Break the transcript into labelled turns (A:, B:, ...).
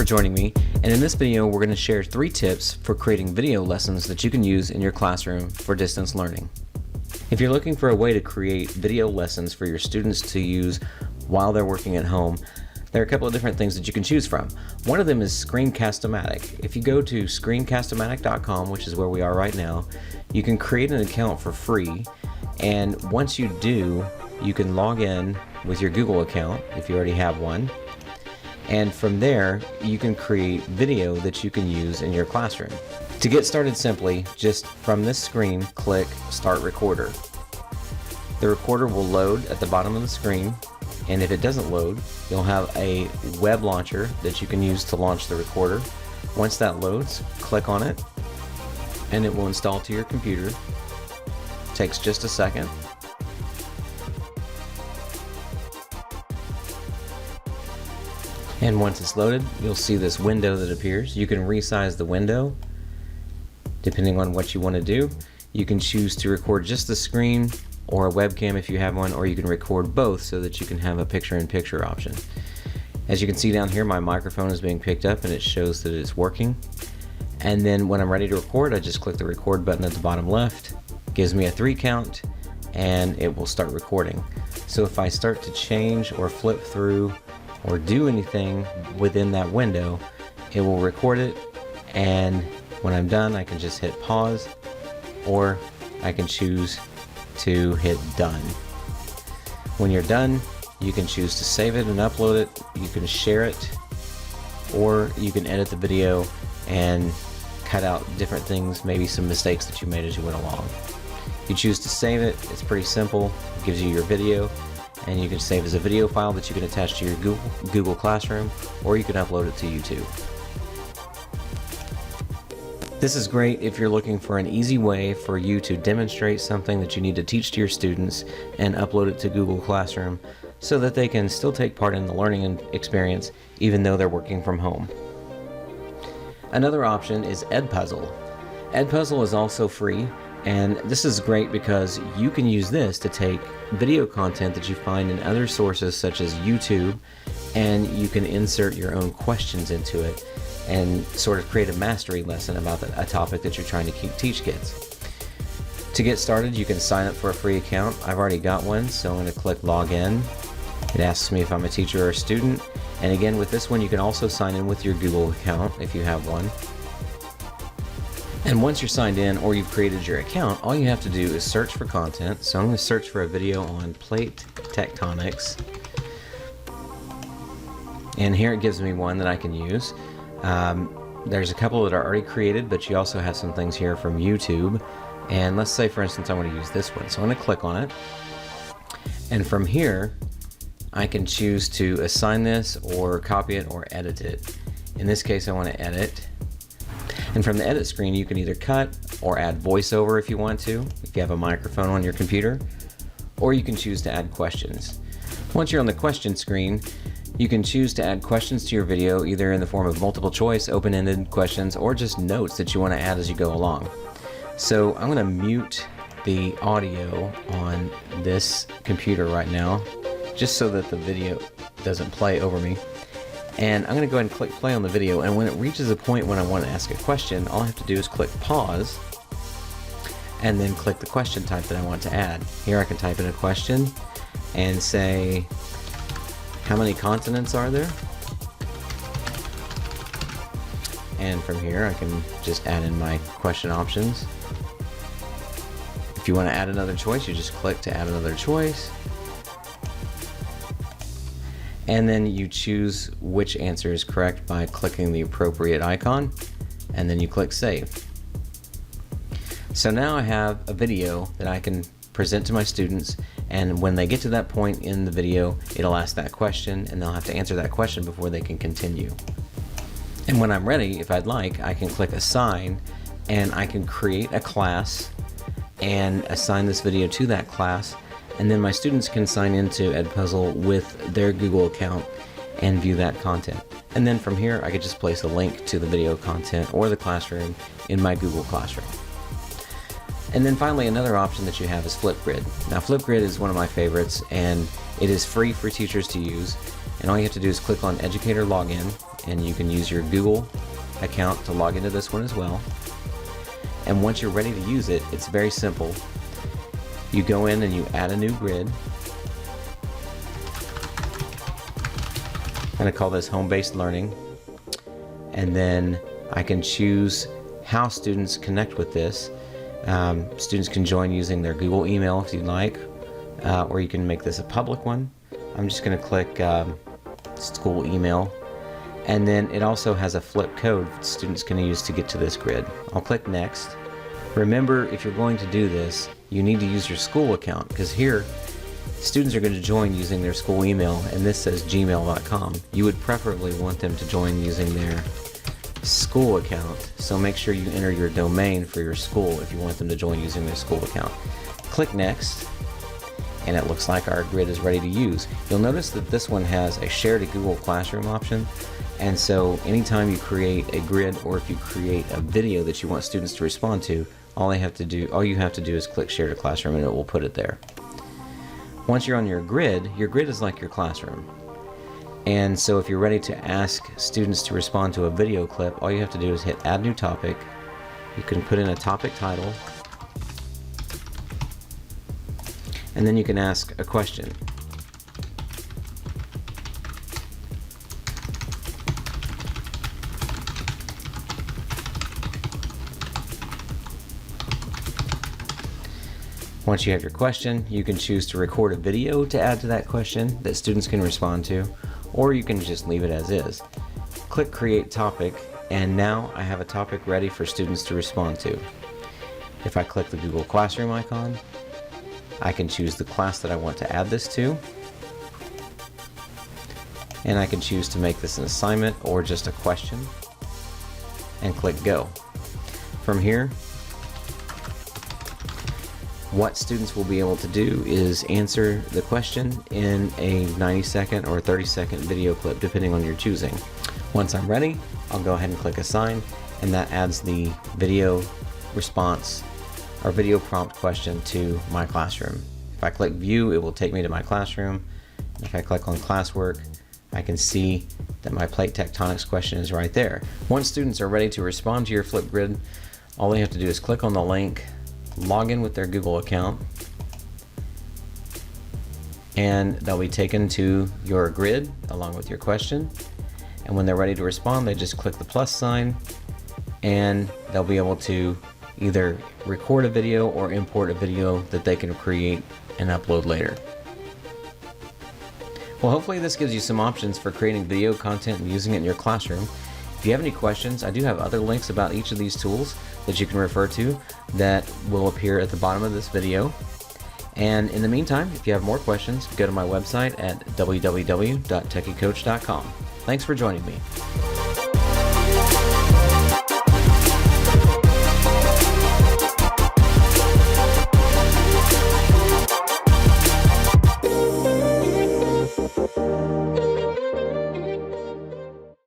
A: joining me, and in this video we're going to share 3 tips for creating video lessons that you can use in your classroom for distance learning. If you're looking for a way to create video lessons for your students to use while they're working at home, there are a couple of different things that you can choose from. One of them is Screencast-O-Matic. If you go to screencast-o-matic.com, which is where we are right now, you can create an account for free, and once you do, you can log in with your Google account if you already have one. And from there, you can create video that you can use in your classroom. To get started simply, just from this screen, click Start Recorder. The recorder will load at the bottom of the screen, and if it doesn't load, you'll have a web launcher that you can use to launch the recorder. Once that loads, click on it, and it will install to your computer. It takes just a second. And once it's loaded, you'll see this window that appears. You can resize the window depending on what you want to do. You can choose to record just the screen or a webcam if you have one, or you can record both so that you can have a picture-in-picture option. As you can see down here, my microphone is being picked up and it shows that it's working. And then when I'm ready to record, I just click the record button at the bottom left. It gives me a 3 count and it will start recording. So if I start to change or flip through or do anything within that window, it will record it, and when I'm done I can just hit pause, or I can choose to hit done. When you're done, you can choose to save it and upload it, you can share it, or you can edit the video and cut out different things, maybe some mistakes that you made as you went along. You choose to save it, it's pretty simple, it gives you your video, and you can save as a video file that you can attach to your Google Classroom, or you can upload it to YouTube. This is great if you're looking for an easy way for you to demonstrate something that you need to teach to your students and upload it to Google Classroom so that they can still take part in the learning experience even though they're working from home. Another option is EdPuzzle. EdPuzzle is also free, and this is great because you can use this to take video content that you find in other sources such as YouTube, and you can insert your own questions into it and sort of create a mastery lesson about a topic that you're trying to teach kids. To get started, you can sign up for a free account. I've already got one, so I'm going to click log in. It asks me if I'm a teacher or a student, and again with this one you can also sign in with your Google account if you have one. And once you're signed in or you've created your account, all you have to do is search for content. So I'm going to search for a video on plate tectonics. And here it gives me one that I can use. There's a couple that are already created, but you also have some things here from YouTube. And let's say, for instance, I want to use this one. So I'm going to click on it. And from here, I can choose to assign this or copy it or edit it. In this case, I want to edit. And from the edit screen, you can either cut or add voiceover if you want to, if you have a microphone on your computer, or you can choose to add questions. Once you're on the question screen, you can choose to add questions to your video either in the form of multiple choice, open-ended questions, or just notes that you want to add as you go along. So I'm going to mute the audio on this computer right now, just so that the video doesn't play over me. And I'm going to go ahead and click play on the video, and when it reaches a point when I want to ask a question, all I have to do is click pause and then click the question type that I want to add. Here I can type in a question and say, how many continents are there? And from here I can just add in my question options. If you want to add another choice, you just click to add another choice. And then you choose which answer is correct by clicking the appropriate icon, and then you click save. So now I have a video that I can present to my students, and when they get to that point in the video, it'll ask that question and they'll have to answer that question before they can continue. And when I'm ready, if I'd like, I can click assign, and I can create a class and assign this video to that class. And then my students can sign into EdPuzzle with their Google account and view that content. And then from here, I could just place a link to the video content or the classroom in my Google Classroom. And then finally, another option that you have is Flipgrid. Now Flipgrid is one of my favorites, and it is free for teachers to use. And all you have to do is click on Educator Login, and you can use your Google account to log into this one as well. And once you're ready to use it, it's very simple. You go in and you add a new grid. I'm going to call this home-based learning, and then I can choose how students connect with this. Students can join using their Google email if you'd like, or you can make this a public one. I'm just going to click school email, and then it also has a flip code that students can use to get to this grid. I'll click next. Remember, if you're going to do this, you need to use your school account, because here students are going to join using their school email, and this says gmail.com. You would preferably want them to join using their school account, so make sure you enter your domain for your school if you want them to join using their school account. Click next, and it looks like our grid is ready to use. You'll notice that this one has a share to Google Classroom option, and so anytime you create a grid or if you create a video that you want students to respond to, all you have to do is click share to Classroom and it will put it there. Once you're on your grid is like your classroom. And so if you're ready to ask students to respond to a video clip, all you have to do is hit add new topic. You can put in a topic title, and then you can ask a question. Once you have your question, you can choose to record a video to add to that question that students can respond to, or you can just leave it as is. Click create topic, and now I have a topic ready for students to respond to. If I click the Google Classroom icon, I can choose the class that I want to add this to, and I can choose to make this an assignment or just a question, and click go. From here, what students will be able to do is answer the question in a 90-second or 30-second video clip, depending on your choosing. Once I'm ready, I'll go ahead and click assign, and that adds the video response or video prompt question to my classroom. If I click view, it will take me to my classroom. If I click on classwork, I can see that my plate tectonics question is right there. Once students are ready to respond to your Flipgrid, all they have to do is click on the link, log in with their Google account, and they'll be taken to your grid along with your question. And when they're ready to respond, they just click the plus sign, and they'll be able to either record a video or import a video that they can create and upload later. Well, hopefully this gives you some options for creating video content and using it in your classroom. If you have any questions, I do have other links about each of these tools that you can refer to that will appear at the bottom of this video. And in the meantime, if you have more questions, go to my website at www.techycoach.com. Thanks for joining me.